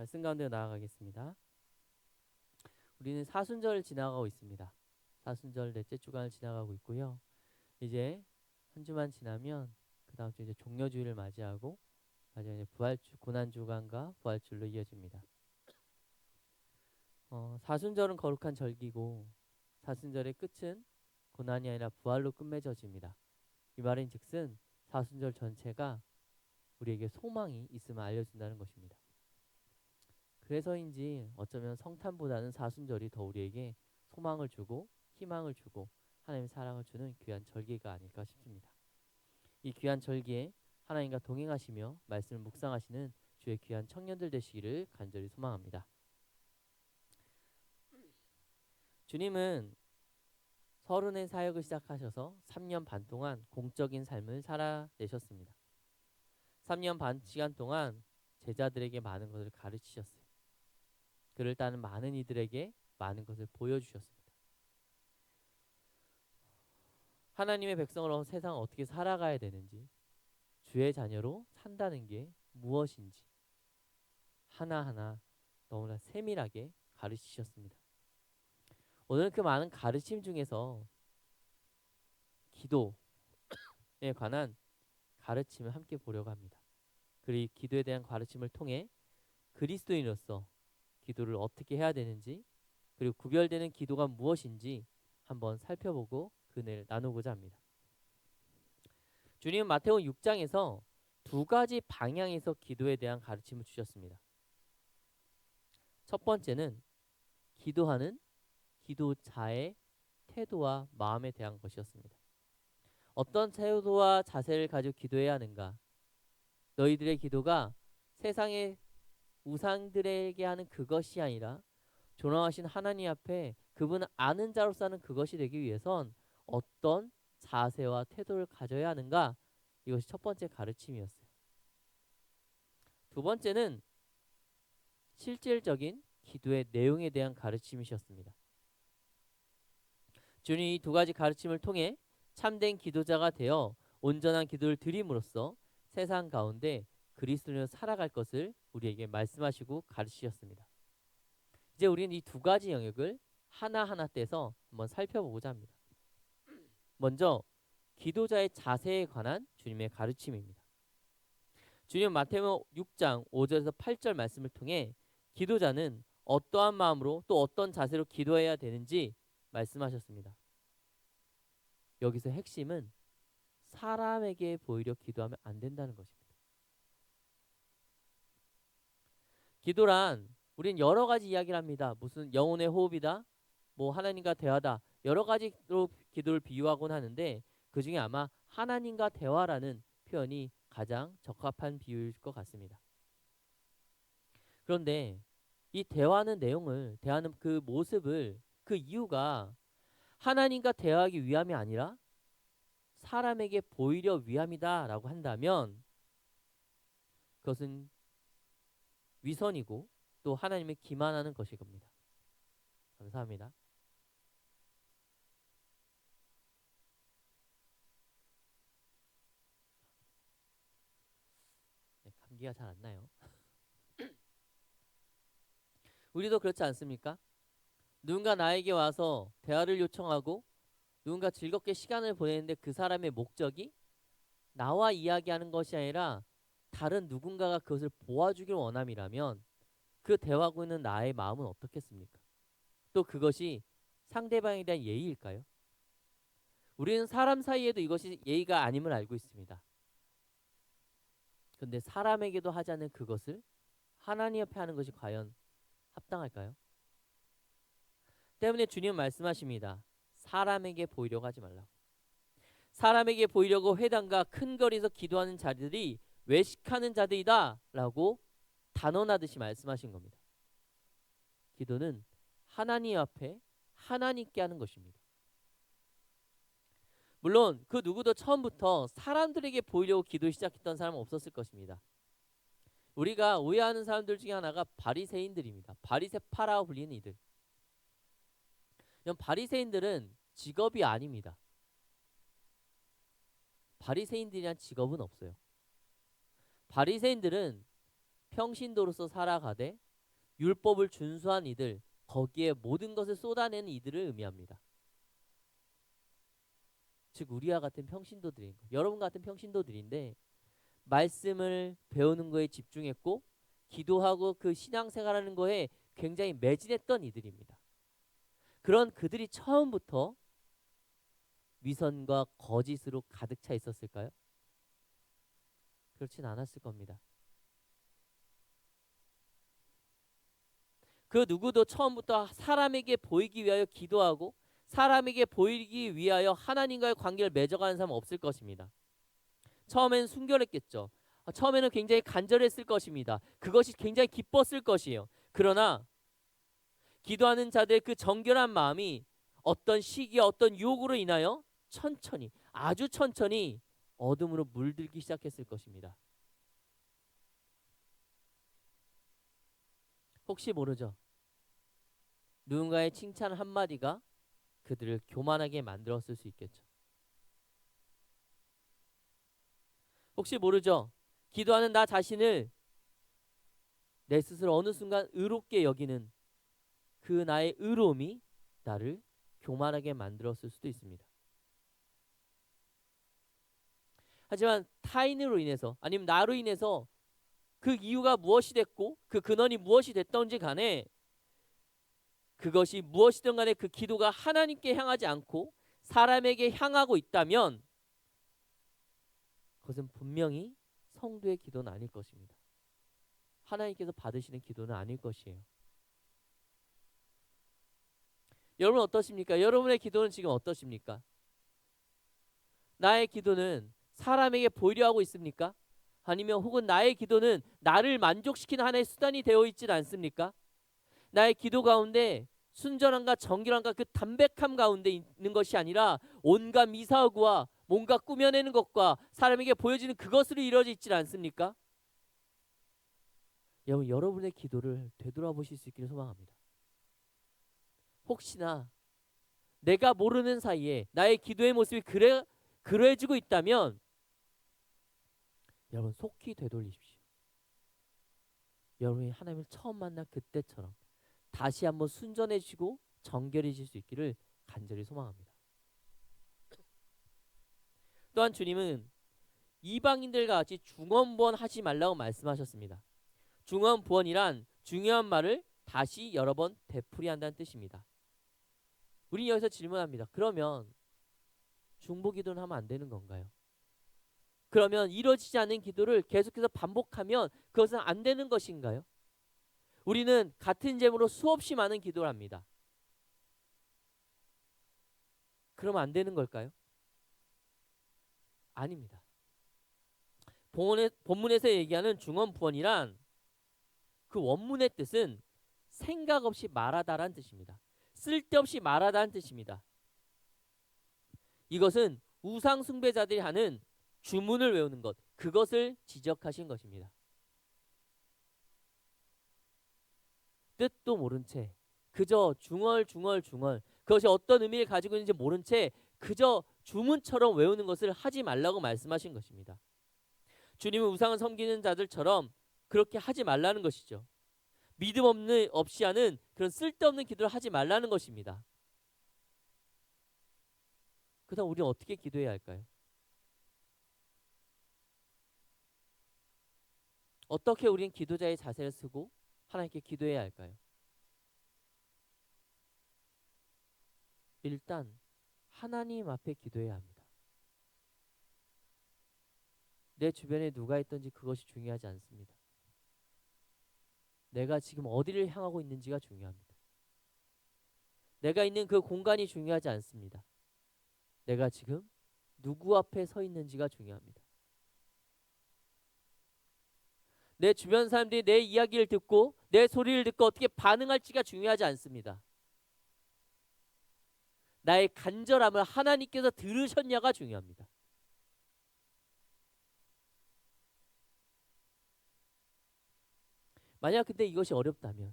말씀 가운데 나아가겠습니다. 우리는 사순절을 지나가고 있습니다. 사순절 넷째 주간을 지나가고 있고요. 이제 한 주만 지나면 그 다음 주 이제 종려주일을 맞이하고 마지막 이제 부활주 고난 주간과 부활주일로 이어집니다. 사순절은 거룩한 절기고 사순절의 끝은 고난이 아니라 부활로 끝맺어집니다. 이 말인즉슨 사순절 전체가 우리에게 소망이 있음을 알려준다는 것입니다. 그래서인지 어쩌면 성탄보다는 사순절이 더 우리에게 소망을 주고 희망을 주고 하나님의 사랑을 주는 귀한 절기가 아닐까 싶습니다. 이 귀한 절기에 하나님과 동행하시며 말씀을 묵상하시는 주의 귀한 청년들 되시기를 간절히 소망합니다. 주님은 서른의 사역을 시작하셔서 3년 반 동안 공적인 삶을 살아내셨습니다. 3년 반 시간 동안 제자들에게 많은 것을 가르치셨어요. 그를 따른 많은 이들에게 많은 것을 보여주셨습니다. 하나님의 백성으로 세상을 어떻게 살아가야 되는지, 주의 자녀로 산다는 게 무엇인지 하나하나 너무나 세밀하게 가르치셨습니다. 오늘 그 많은 가르침 중에서 기도에 관한 가르침을 함께 보려고 합니다. 그리고 기도에 대한 가르침을 통해 그리스도인으로서 기도를 어떻게 해야 되는지, 그리고 구별되는 기도가 무엇인지 한번 살펴보고 그 은혜를 나누고자 합니다. 주님은 마태복음 6장에서 두 가지 방향에서 기도에 대한 가르침을 주셨습니다. 첫 번째는 기도하는 기도자의 태도와 마음에 대한 것이었습니다. 어떤 태도와 자세를 가지고 기도해야 하는가? 너희들의 기도가 세상의 우상들에게 하는 그것이 아니라 존귀하신 하나님 앞에 그분을 아는 자로서 하는 그것이 되기 위해선 어떤 자세와 태도를 가져야 하는가? 이것이 첫 번째 가르침이었어요. 두 번째는 실질적인 기도의 내용에 대한 가르침이셨습니다. 주님이 이 두 가지 가르침을 통해 참된 기도자가 되어 온전한 기도를 드림으로써 세상 가운데 그리스도인으로 살아갈 것을 우리에게 말씀하시고 가르치셨습니다. 이제 우리는 이 두 가지 영역을 하나하나 떼서 한번 살펴보고자 합니다. 먼저 기도자의 자세에 관한 주님의 가르침입니다. 주님은 마태복음 6장 5절에서 8절 말씀을 통해 기도자는 어떠한 마음으로 또 어떤 자세로 기도해야 되는지 말씀하셨습니다. 여기서 핵심은 사람에게 보이려 기도하면 안 된다는 것입니다. 기도란 우린 여러 가지 이야기를 합니다. 무슨 영혼의 호흡이다, 뭐 하나님과 대화다, 여러 가지로 기도를 비유하곤 하는데 그 중에 아마 하나님과 대화라는 표현이 가장 적합한 비유일 것 같습니다. 그런데 이 대화하는 내용을, 대하는 그 모습을, 그 이유가 하나님과 대화하기 위함이 아니라 사람에게 보이려 위함이다라고 한다면 그것은 위선이고 또 하나님을 기만하는 것일 겁니다. 감사합니다. 네, 감기가 잘 안 나요. 우리도 그렇지 않습니까? 누군가 나에게 와서 대화를 요청하고 누군가 즐겁게 시간을 보내는데 그 사람의 목적이 나와 이야기하는 것이 아니라 다른 누군가가 그것을 보아주길 원함이라면 그 대화하고 있는 나의 마음은 어떻겠습니까? 또 그것이 상대방에 대한 예의일까요? 우리는 사람 사이에도 이것이 예의가 아님을 알고 있습니다. 그런데 사람에게도 하지 않는 그것을 하나님 앞에 하는 것이 과연 합당할까요? 때문에 주님은 말씀하십니다. 사람에게 보이려고 하지 말라고. 사람에게 보이려고 회당과 큰 거리에서 기도하는 자들이 외식하는 자들이다 라고 단언하듯이 말씀하신 겁니다. 기도는 하나님 앞에 하나님께 하는 것입니다. 물론 그 누구도 처음부터 사람들에게 보이려고 기도 시작했던 사람은 없었을 것입니다. 우리가 오해하는 사람들 중에 하나가 바리새인들입니다. 바리새파라고 불리는 이들. 바리새인들은 직업이 아닙니다. 바리새인들이란 직업은 없어요. 바리새인들은 평신도로서 살아가되 율법을 준수한 이들, 거기에 모든 것을 쏟아내는 이들을 의미합니다. 즉 우리와 같은 평신도들인 거, 여러분 같은 평신도들인데 말씀을 배우는 거에 집중했고 기도하고 그 신앙생활하는 거에 굉장히 매진했던 이들입니다. 그런 그들이 처음부터 위선과 거짓으로 가득 차 있었을까요? 그렇진 않았을 겁니다. 그 누구도 처음부터 사람에게 보이기 위하여 기도하고 사람에게 보이기 위하여 하나님과의 관계를 맺어가는 사람은 없을 것입니다. 처음에는 순결했겠죠. 처음에는 굉장히 간절했을 것입니다. 그것이 굉장히 기뻤을 것이에요. 그러나 기도하는 자들의 그 정결한 마음이 어떤 시기와 어떤 유혹으로 인하여 천천히, 아주 천천히 어둠으로 물들기 시작했을 것입니다. 혹시 모르죠. 누군가의 칭찬 한마디가 그들을 교만하게 만들었을 수 있겠죠. 혹시 모르죠. 기도하는 나 자신을 내 스스로 어느 순간 의롭게 여기는 그 나의 의로움이 나를 교만하게 만들었을 수도 있습니다. 하지만 타인으로 인해서 아니면 나로 인해서 그 이유가 무엇이 됐고 그 근원이 무엇이 됐던지 간에 그것이 무엇이든 간에 그 기도가 하나님께 향하지 않고 사람에게 향하고 있다면 그것은 분명히 성도의 기도는 아닐 것입니다. 하나님께서 받으시는 기도는 아닐 것이에요. 여러분 어떠십니까? 여러분의 기도는 지금 어떠십니까? 나의 기도는 사람에게 보이려 하고 있습니까? 아니면 혹은 나의 기도는 나를 만족시키는 하나의 수단이 되어 있지 않습니까? 나의 기도 가운데 순전함과 정결함과 그 담백함 가운데 있는 것이 아니라 온갖 미사오구와 뭔가 꾸며내는 것과 사람에게 보여지는 그것으로 이루어져 있지 않습니까? 여러분의 기도를 되돌아보실 수 있기를 소망합니다. 혹시나 내가 모르는 사이에 나의 기도의 모습이 그래지고 있다면 여러분 속히 되돌리십시오. 여러분이 하나님을 처음 만난 그때처럼 다시 한번 순전해지고 정결해질 수 있기를 간절히 소망합니다. 또한 주님은 이방인들과 같이 중언부언 하지 말라고 말씀하셨습니다. 중언부언이란 중요한 말을 다시 여러 번 되풀이한다는 뜻입니다. 우리 여기서 질문합니다. 그러면 중보기도는 하면 안 되는 건가요? 그러면 이루어지지 않는 기도를 계속해서 반복하면 그것은 안 되는 것인가요? 우리는 같은 제목으로 수없이 많은 기도를 합니다. 그러면 안 되는 걸까요? 아닙니다. 본문에서 얘기하는 중언부언이란 그 원문의 뜻은 생각 없이 말하다라는 뜻입니다. 쓸데없이 말하다는 뜻입니다. 이것은 우상 숭배자들이 하는 주문을 외우는 것, 그것을 지적하신 것입니다. 뜻도 모른 채 그저 중얼중얼 그것이 어떤 의미를 가지고 있는지 모른 채 그저 주문처럼 외우는 것을 하지 말라고 말씀하신 것입니다. 주님은 우상을 섬기는 자들처럼 그렇게 하지 말라는 것이죠. 믿음 없이 하는 그런 쓸데없는 기도를 하지 말라는 것입니다. 그다음 우리는 어떻게 기도해야 할까요? 어떻게 우리는 기도자의 자세를 쓰고 하나님께 기도해야 할까요? 일단 하나님 앞에 기도해야 합니다. 내 주변에 누가 있든지 그것이 중요하지 않습니다. 내가 지금 어디를 향하고 있는지가 중요합니다. 내가 있는 그 공간이 중요하지 않습니다. 내가 지금 누구 앞에 서 있는지가 중요합니다. 내 주변 사람들이 내 이야기를 듣고 내 소리를 듣고 어떻게 반응할지가 중요하지 않습니다. 나의 간절함을 하나님께서 들으셨냐가 중요합니다. 만약 근데 이것이 어렵다면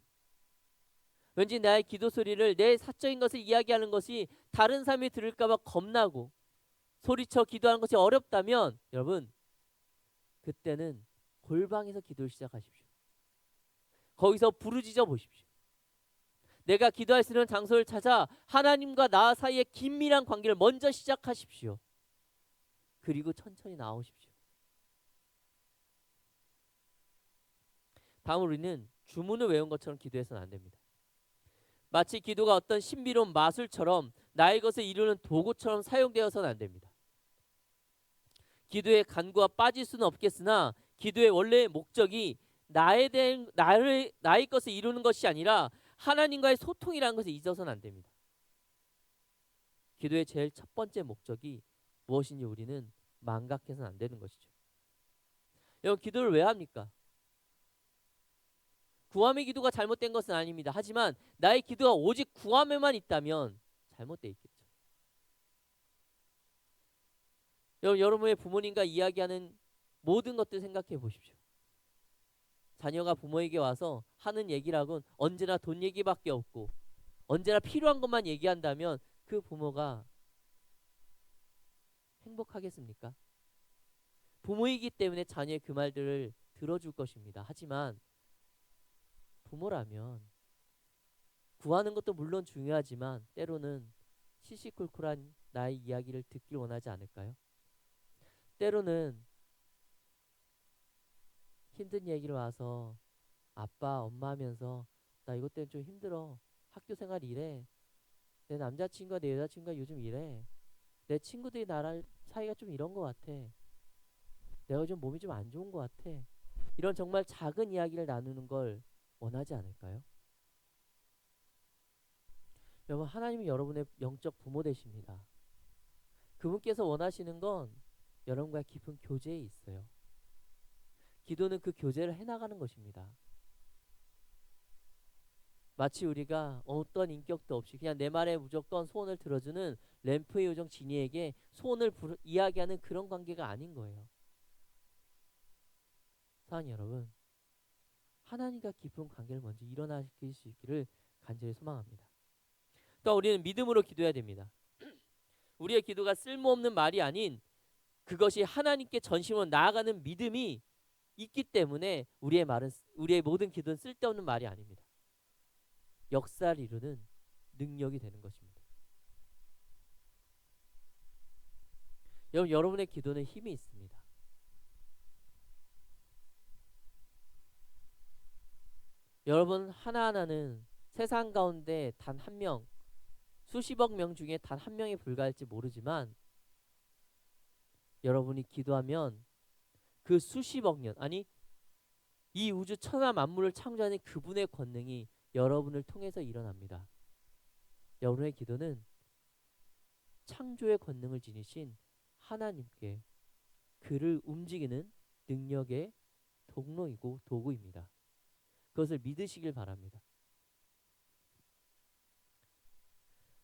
왠지 나의 기도 소리를 내 사적인 것을 이야기하는 것이 다른 사람이 들을까 봐 겁나고 소리쳐 기도하는 것이 어렵다면 여러분 그때는 골방에서 기도를 시작하십시오. 거기서 부르짖어 보십시오. 내가 기도할 수 있는 장소를 찾아 하나님과 나 사이의 긴밀한 관계를 먼저 시작하십시오. 그리고 천천히 나오십시오. 다음 우리는 주문을 외운 것처럼 기도해서는 안 됩니다. 마치 기도가 어떤 신비로운 마술처럼 나의 것을 이루는 도구처럼 사용되어서는 안 됩니다. 기도의 간구가 빠질 수는 없겠으나 기도의 원래의 목적이 나의 것을 이루는 것이 아니라 하나님과의 소통이라는 것을 잊어서는 안 됩니다. 기도의 제일 첫 번째 목적이 무엇인지 우리는 망각해서는 안 되는 것이죠. 여러분, 기도를 왜 합니까? 구함의 기도가 잘못된 것은 아닙니다. 하지만 나의 기도가 오직 구함에만 있다면 잘못되어 있겠죠. 여러분의 부모님과 이야기하는 모든 것들 생각해 보십시오. 자녀가 부모에게 와서 하는 얘기라곤 언제나 돈 얘기밖에 없고 언제나 필요한 것만 얘기한다면 그 부모가 행복하겠습니까? 부모이기 때문에 자녀의 그 말들을 들어줄 것입니다. 하지만 부모라면 구하는 것도 물론 중요하지만 때로는 시시콜콜한 나의 이야기를 듣길 원하지 않을까요? 때로는 힘든 얘기를 와서 아빠, 엄마 하면서 나 이것 때문에 좀 힘들어. 학교 생활 이래. 내 남자친구가 내 여자친구가 요즘 이래. 내 친구들이 나랑 사이가 좀 이런 것 같아. 내가 좀 몸이 좀 안 좋은 것 같아. 이런 정말 작은 이야기를 나누는 걸 원하지 않을까요? 여러분, 하나님이 여러분의 영적 부모 되십니다. 그분께서 원하시는 건 여러분과 깊은 교제에 있어요. 기도는 그 교제를 해나가는 것입니다. 마치 우리가 어떤 인격도 없이 그냥 내 말에 무조건 소원을 들어주는 램프의 요정 지니에게 소원을 이야기하는 그런 관계가 아닌 거예요. 사랑하는 여러분, 하나님과 깊은 관계를 먼저 일어나실 수 있기를 간절히 소망합니다. 또 우리는 믿음으로 기도해야 됩니다. 우리의 기도가 쓸모없는 말이 아닌 그것이 하나님께 전심으로 나아가는 믿음이 있기 때문에 우리의 모든 기도는 쓸데없는 말이 아닙니다. 역사를 이루는 능력이 되는 것입니다. 여러분의 기도는 힘이 있습니다. 여러분 하나하나는 세상 가운데 단 한 명, 수십억 명 중에 단 한 명에 불과할지 모르지만 여러분이 기도하면 그 수십억 년, 아니 이 우주 천하 만물을 창조하는 그분의 권능이 여러분을 통해서 일어납니다. 여러분의 기도는 창조의 권능을 지니신 하나님께 그를 움직이는 능력의 통로이고 도구입니다. 그것을 믿으시길 바랍니다.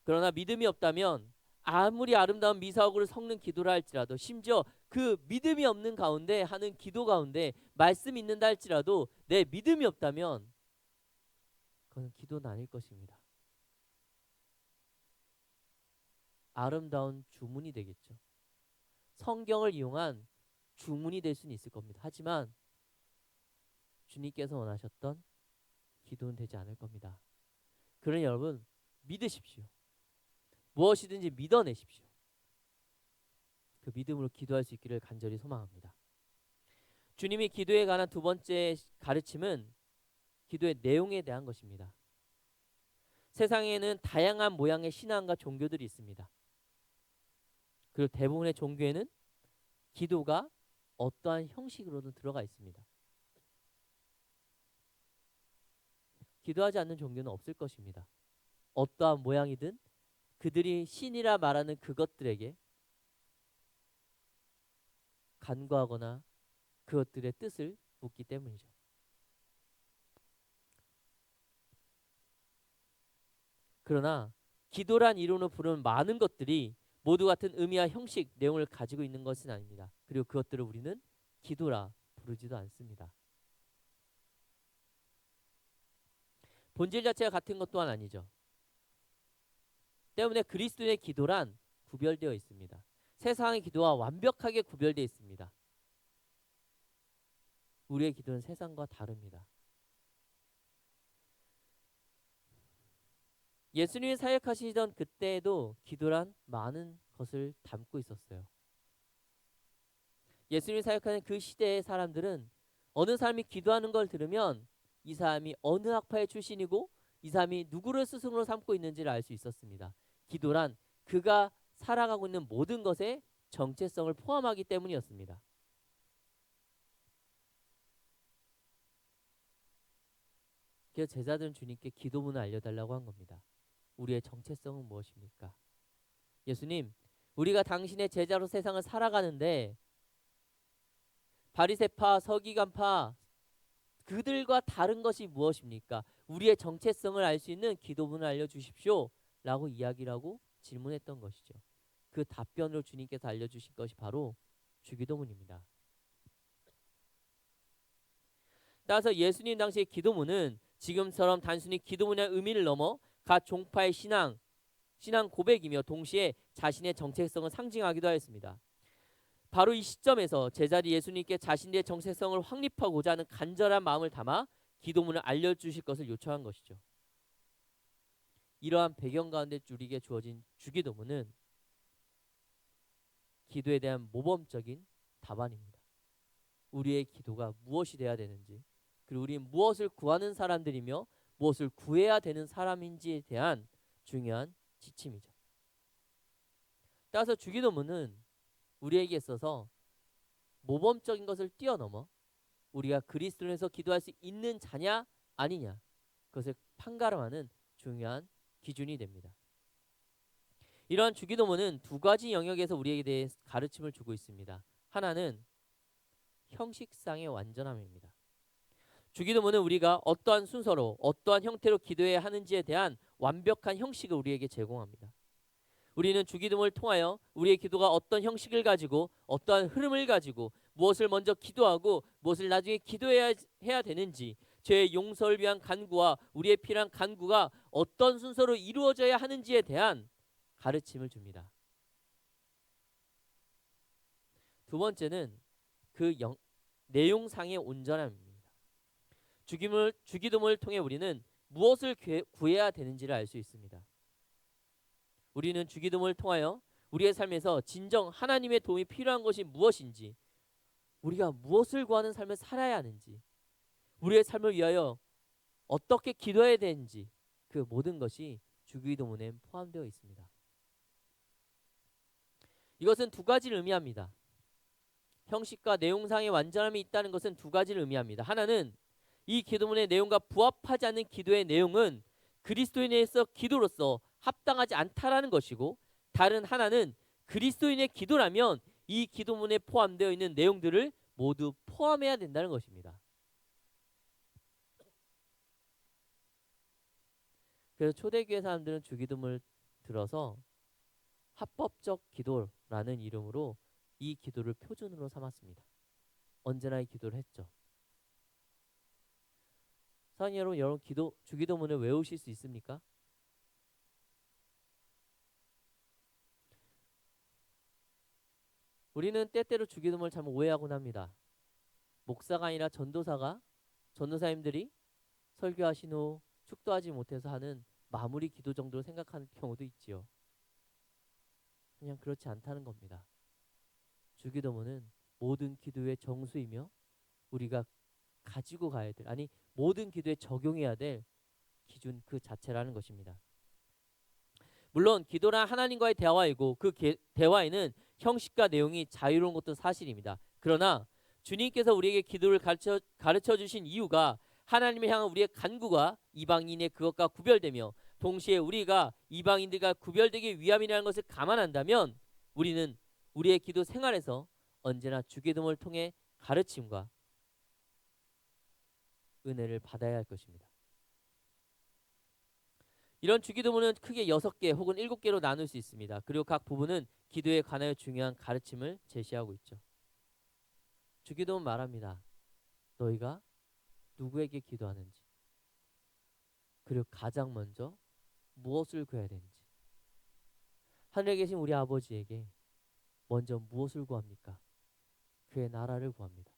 그러나 믿음이 없다면 아무리 아름다운 미사옥을 섞는 기도를 할지라도 심지어 그 믿음이 없는 가운데 하는 기도 가운데 말씀이 있는다 할지라도 내 믿음이 없다면 그건 기도는 아닐 것입니다. 아름다운 주문이 되겠죠. 성경을 이용한 주문이 될 수는 있을 겁니다. 하지만 주님께서 원하셨던 기도는 되지 않을 겁니다. 그러니 여러분 믿으십시오. 무엇이든지 믿어내십시오. 그 믿음으로 기도할 수 있기를 간절히 소망합니다. 주님이 기도에 관한 두 번째 가르침은 기도의 내용에 대한 것입니다. 세상에는 다양한 모양의 신앙과 종교들이 있습니다. 그리고 대부분의 종교에는 기도가 어떠한 형식으로든 들어가 있습니다. 기도하지 않는 종교는 없을 것입니다. 어떠한 모양이든 그들이 신이라 말하는 그것들에게 간구하거나 그것들의 뜻을 묻기 때문이죠. 그러나 기도란 이론으로 부르는 많은 것들이 모두 같은 의미와 형식, 내용을 가지고 있는 것은 아닙니다. 그리고 그것들을 우리는 기도라 부르지도 않습니다. 본질 자체가 같은 것 또한 아니죠. 때문에 그리스도의 기도란 구별되어 있습니다. 세상의 기도와 완벽하게 구별되어 있습니다. 우리의 기도는 세상과 다릅니다. 예수님이 사역하시던 그때에도 기도란 많은 것을 담고 있었어요. 예수님이 사역하는 그 시대의 사람들은 어느 사람이 기도하는 걸 들으면 이 사람이 어느 학파의 출신이고 이 사람이 누구를 스승으로 삼고 있는지를 알 수 있었습니다. 기도란 그가 살아가고 있는 모든 것에 정체성을 포함하기 때문이었습니다. 그래서 제자들은 주님께 기도문을 알려달라고 한 겁니다. 우리의 정체성은 무엇입니까? 예수님, 우리가 당신의 제자로 세상을 살아가는데 바리새파, 서기관파 그들과 다른 것이 무엇입니까? 우리의 정체성을 알 수 있는 기도문을 알려주십시오. 라고 이야기를 하고 질문했던 것이죠. 그 답변으로 주님께서 알려주신 것이 바로 주기도문입니다. 따라서 예수님 당시의 기도문은 지금처럼 단순히 기도문의 의미를 넘어 각 종파의 신앙 고백이며 동시에 자신의 정체성을 상징하기도 하였습니다. 바로 이 시점에서 제자들이 예수님께 자신의 정체성을 확립하고자 하는 간절한 마음을 담아 기도문을 알려주실 것을 요청한 것이죠. 이러한 배경 가운데 우리에게 주어진 주기도문은 기도에 대한 모범적인 답안입니다. 우리의 기도가 무엇이 돼야 되는지, 그리고 우리는 무엇을 구하는 사람들이며 무엇을 구해야 되는 사람인지에 대한 중요한 지침이죠. 따라서 주기도문은 우리에게 있어서 모범적인 것을 뛰어넘어 우리가 그리스도에서 기도할 수 있는 자냐 아니냐 그것을 판가름하는 중요한 기준이 됩니다. 이러한 주기도문은 두 가지 영역에서 우리에게 대해 가르침을 주고 있습니다. 하나는 형식상의 완전함입니다. 주기도문은 우리가 어떠한 순서로 어떠한 형태로 기도해야 하는지에 대한 완벽한 형식을 우리에게 제공합니다. 우리는 주기도문을 통하여 우리의 기도가 어떤 형식을 가지고 어떠한 흐름을 가지고 무엇을 먼저 기도하고 무엇을 나중에 기도해야 되는지, 죄의 용서를 위한 간구와 우리의 필요한 간구가 어떤 순서로 이루어져야 하는지에 대한 가르침을 줍니다. 두 번째는 그 내용상의 온전함입니다. 주기도문을 통해 우리는 무엇을 구해야 되는지를 알 수 있습니다. 우리는 주기도문을 통하여 우리의 삶에서 진정 하나님의 도움이 필요한 것이 무엇인지, 우리가 무엇을 구하는 삶을 살아야 하는지, 우리의 삶을 위하여 어떻게 기도해야 되는지 그 모든 것이 주기도문에 포함되어 있습니다. 이것은 두 가지를 의미합니다. 형식과 내용상의 완전함이 있다는 것은 두 가지를 의미합니다. 하나는 이 기도문의 내용과 부합하지 않는 기도의 내용은 그리스도인에서 기도로서 합당하지 않다라는 것이고, 다른 하나는 그리스도인의 기도라면 이 기도문에 포함되어 있는 내용들을 모두 포함해야 된다는 것입니다. 그래서 초대교회 사람들은 주기도문을 들어서 합법적 기도라는 이름으로 이 기도를 표준으로 삼았습니다. 언제나 이 기도를 했죠. 사랑하는 여러분 주기도문을 외우실 수 있습니까? 우리는 때때로 주기도문을 참 오해하곤 합니다. 목사가 아니라 전도사님들이 설교하신 후 축도하지 못해서 하는 마무리 기도 정도로 생각하는 경우도 있지요. 그냥 그렇지 않다는 겁니다. 주기도문은 모든 기도의 정수이며 우리가 가지고 가야 될, 아니 모든 기도에 적용해야 될 기준 그 자체라는 것입니다. 물론 기도란 하나님과의 대화이고 그 대화에는 형식과 내용이 자유로운 것도 사실입니다. 그러나 주님께서 우리에게 기도를 가르쳐 주신 이유가 하나님을 향한 우리의 간구가 이방인의 그것과 구별되며 동시에 우리가 이방인들과 구별되기 위함이라는 것을 감안한다면 우리는 우리의 기도 생활에서 언제나 주기도문을 통해 가르침과 은혜를 받아야 할 것입니다. 이런 주기도문은 크게 6개 혹은 7개로 나눌 수 있습니다. 그리고 각 부분은 기도에 관하여 중요한 가르침을 제시하고 있죠. 주기도문 말합니다. 너희가 누구에게 기도하는지, 그리고 가장 먼저 무엇을 구해야 되는지, 하늘에 계신 우리 아버지에게 먼저 무엇을 구합니까? 그의 나라를 구합니다.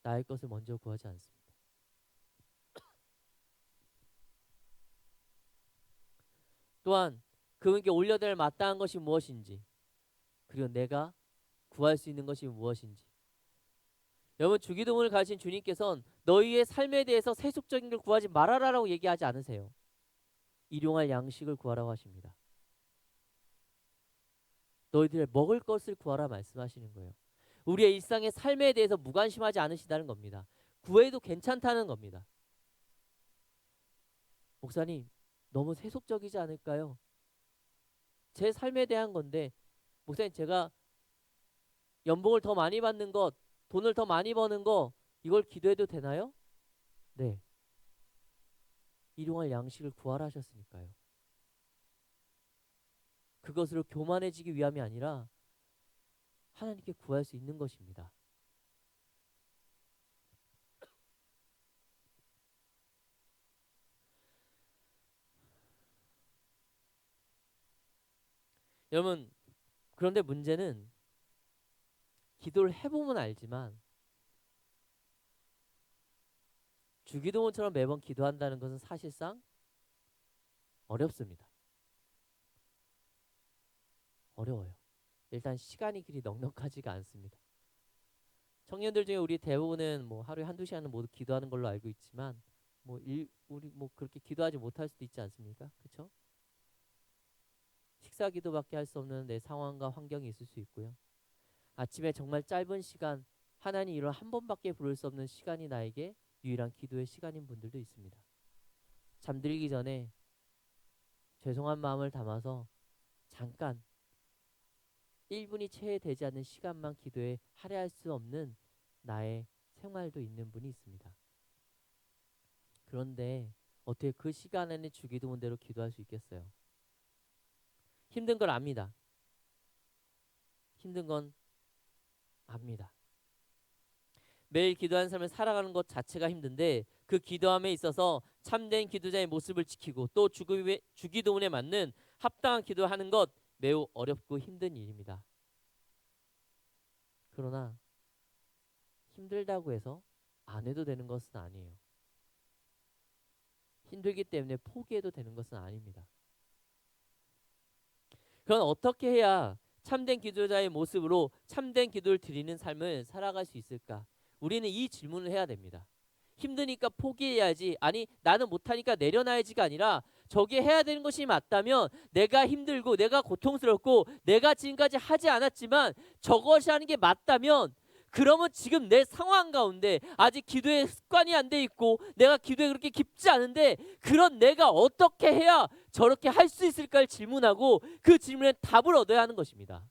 나의 것을 먼저 구하지 않습니다. 또한 그분께 올려드릴 마땅한 것이 무엇인지, 그리고 내가 구할 수 있는 것이 무엇인지. 여러분, 주기도문을 가르친 주님께서는 너희의 삶에 대해서 세속적인 걸 구하지 말아라라고 얘기하지 않으세요. 일용할 양식을 구하라고 하십니다. 너희들의 먹을 것을 구하라 말씀하시는 거예요. 우리의 일상의 삶에 대해서 무관심하지 않으시다는 겁니다. 구해도 괜찮다는 겁니다. 목사님, 너무 세속적이지 않을까요? 제 삶에 대한 건데, 목사님, 제가 연봉을 더 많이 받는 것, 돈을 더 많이 버는 거, 이걸 기도해도 되나요? 네. 일용할 양식을 구하라 하셨으니까요. 그것으로 교만해지기 위함이 아니라 하나님께 구할 수 있는 것입니다. 여러분, 그런데 문제는 기도를 해보면 알지만 주기도문처럼 매번 기도한다는 것은 사실상 어렵습니다. 어려워요. 일단 시간이 그리 넉넉하지가 않습니다. 청년들 중에 우리 대부분은 뭐 하루에 한두 시간은 모두 기도하는 걸로 알고 있지만 우리 그렇게 기도하지 못할 수도 있지 않습니까? 그렇죠? 식사 기도밖에 할 수 없는 내 상황과 환경이 있을 수 있고요. 아침에 정말 짧은 시간, 하나님 이런 한 번밖에 부를 수 없는 시간이 나에게 유일한 기도의 시간인 분들도 있습니다. 잠들기 전에 죄송한 마음을 담아서 잠깐 1분이 채 되지 않는 시간만 기도에 할애할 수 없는 나의 생활도 있는 분이 있습니다. 그런데 어떻게 그 시간에는 주기도문대로 기도할 수 있겠어요? 힘든 걸 압니다. 힘든 건 압니다. 매일 기도하는 삶을 살아가는 것 자체가 힘든데 그 기도함에 있어서 참된 기도자의 모습을 지키고 또 주기도문에 맞는 합당한 기도하는 것 매우 어렵고 힘든 일입니다. 그러나 힘들다고 해서 안 해도 되는 것은 아니에요. 힘들기 때문에 포기해도 되는 것은 아닙니다. 그럼 어떻게 해야 참된 기도자의 모습으로 참된 기도를 드리는 삶을 살아갈 수 있을까? 우리는 이 질문을 해야 됩니다. 힘드니까 포기해야지, 아니 나는 못하니까 내려놔야지가 아니라 저게 해야 되는 것이 맞다면 내가 힘들고 내가 고통스럽고 내가 지금까지 하지 않았지만 저것이 하는 게 맞다면 그러면 지금 내 상황 가운데 아직 기도의 습관이 안 돼 있고 내가 기도에 그렇게 깊지 않은데 그런 내가 어떻게 해야 저렇게 할 수 있을까를 질문하고 그 질문에 답을 얻어야 하는 것입니다.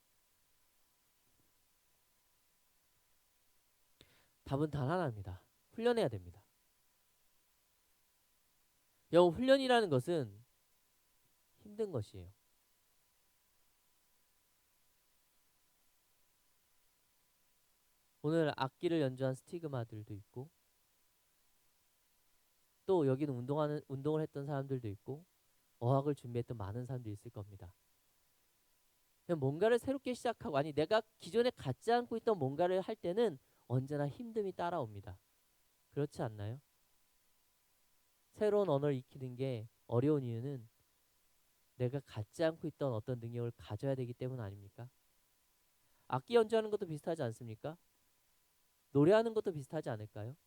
답은 단 하나입니다. 훈련해야 됩니다. 여러분, 훈련이라는 것은 힘든 것이에요. 오늘 악기를 연주한 스티그마들도 있고 또 여기는 운동을 했던 사람들도 있고 어학을 준비했던 많은 사람들이 있을 겁니다. 그냥 뭔가를 새롭게 시작하고 아니 내가 기존에 갖지 않고 있던 뭔가를 할 때는 언제나 힘듦이 따라옵니다. 그렇지 않나요? 새로운 언어를 익히는 게 어려운 이유는 내가 갖지 않고 있던 어떤 능력을 가져야 되기 때문 아닙니까? 악기 연주하는 것도 비슷하지 않습니까? 노래하는 것도 비슷하지 않을까요?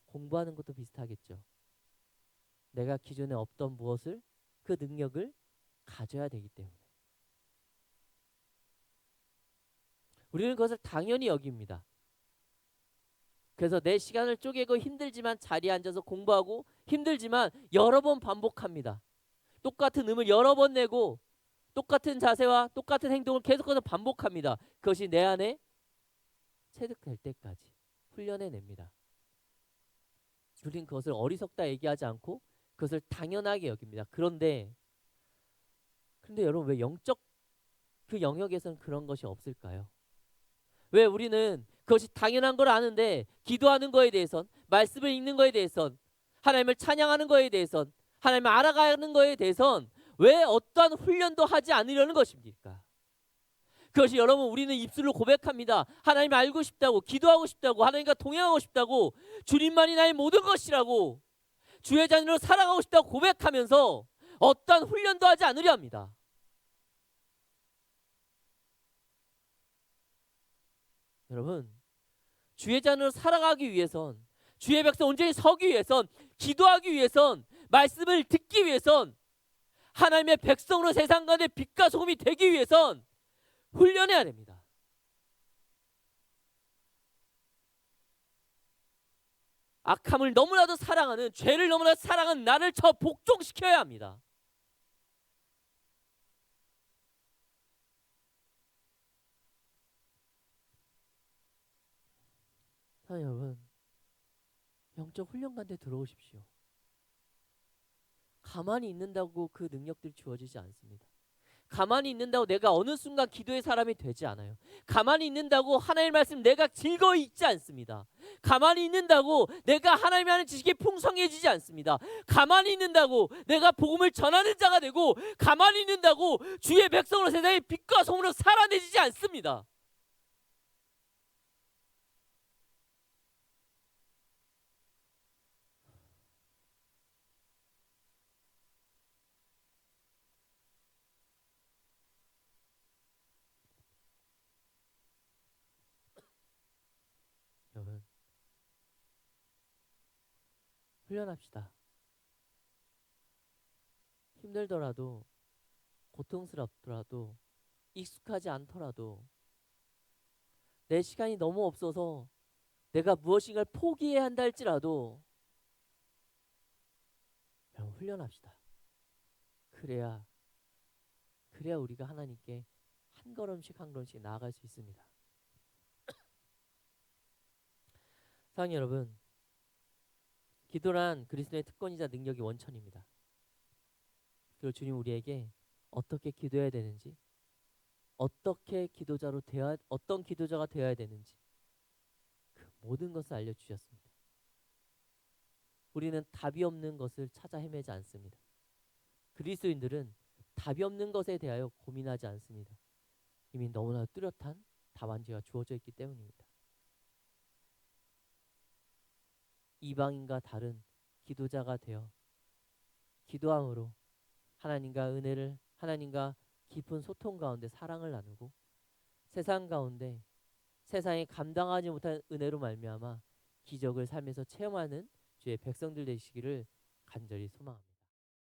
공부하는 것도 비슷하겠죠. 내가 기존에 없던 무엇을 그 능력을 가져야 되기 때문에 우리는 그것을 당연히 여깁니다. 그래서 내 시간을 쪼개고 힘들지만 자리에 앉아서 공부하고 힘들지만 여러 번 반복합니다. 똑같은 음을 여러 번 내고 똑같은 자세와 똑같은 행동을 계속해서 반복합니다. 그것이 내 안에 체득될 때까지 훈련해냅니다. 우리는 그것을 어리석다 얘기하지 않고 그것을 당연하게 여깁니다. 그런데 여러분 왜 영적 그 영역에서는 그런 것이 없을까요? 왜 우리는 그것이 당연한 걸 아는데 기도하는 거에 대해선 말씀을 읽는 거에 대해선 하나님을 찬양하는 거에 대해선 하나님을 알아가는 거에 대해선 왜 어떠한 훈련도 하지 않으려는 것입니까? 그것이 여러분 우리는 입술로 고백합니다. 하나님을 알고 싶다고 기도하고 싶다고 하나님과 동행하고 싶다고 주님만이 나의 모든 것이라고 주의 자녀로 살아가고 싶다고 고백하면서 어떠한 훈련도 하지 않으려 합니다. 여러분, 주의 자녀로 살아가기 위해선, 주의 백성 온전히 서기 위해선, 기도하기 위해선, 말씀을 듣기 위해선, 하나님의 백성으로 세상 가운데 빛과 소금이 되기 위해선 훈련해야 됩니다. 악함을 너무나도 사랑하는, 죄를 너무나도 사랑하는 나를 저 복종시켜야 합니다. 사랑하는 여러분, 영적 훈련 가운데 들어오십시오. 가만히 있는다고 그 능력들이 주어지지 않습니다. 가만히 있는다고 내가 어느 순간 기도의 사람이 되지 않아요. 가만히 있는다고 하나님의 말씀 내가 즐거이 읽지 않습니다. 가만히 있는다고 내가 하나님이 하는 지식이 풍성해지지 않습니다. 가만히 있는다고 내가 복음을 전하는 자가 되고, 가만히 있는다고 주의 백성으로 세상에 빛과 소금으로 살아내지지 않습니다. 여러분, 훈련합시다. 힘들더라도, 고통스럽더라도, 익숙하지 않더라도, 내 시간이 너무 없어서 내가 무엇인가를 포기해야 한다 할지라도 여러분, 훈련합시다. 그래야 우리가 하나님께 한 걸음씩 한 걸음씩 나아갈 수 있습니다. 사랑하는 여러분, 기도란 그리스도의 특권이자 능력이 원천입니다. 그리고 주님 우리에게 어떻게 기도해야 되는지, 어떤 기도자가 되어야 되는지 그 모든 것을 알려주셨습니다. 우리는 답이 없는 것을 찾아 헤매지 않습니다. 그리스도인들은 답이 없는 것에 대하여 고민하지 않습니다. 이미 너무나 뚜렷한 답안지가 주어져 있기 때문입니다. 이방인과 다른 기도자가 되어 기도함으로 하나님과 깊은 소통 가운데 사랑을 나누고, 세상 가운데 세상에 감당하지 못한 은혜로 말미암아 기적을 삶에서 체험하는 주의 백성들 되시기를 간절히 소망합니다.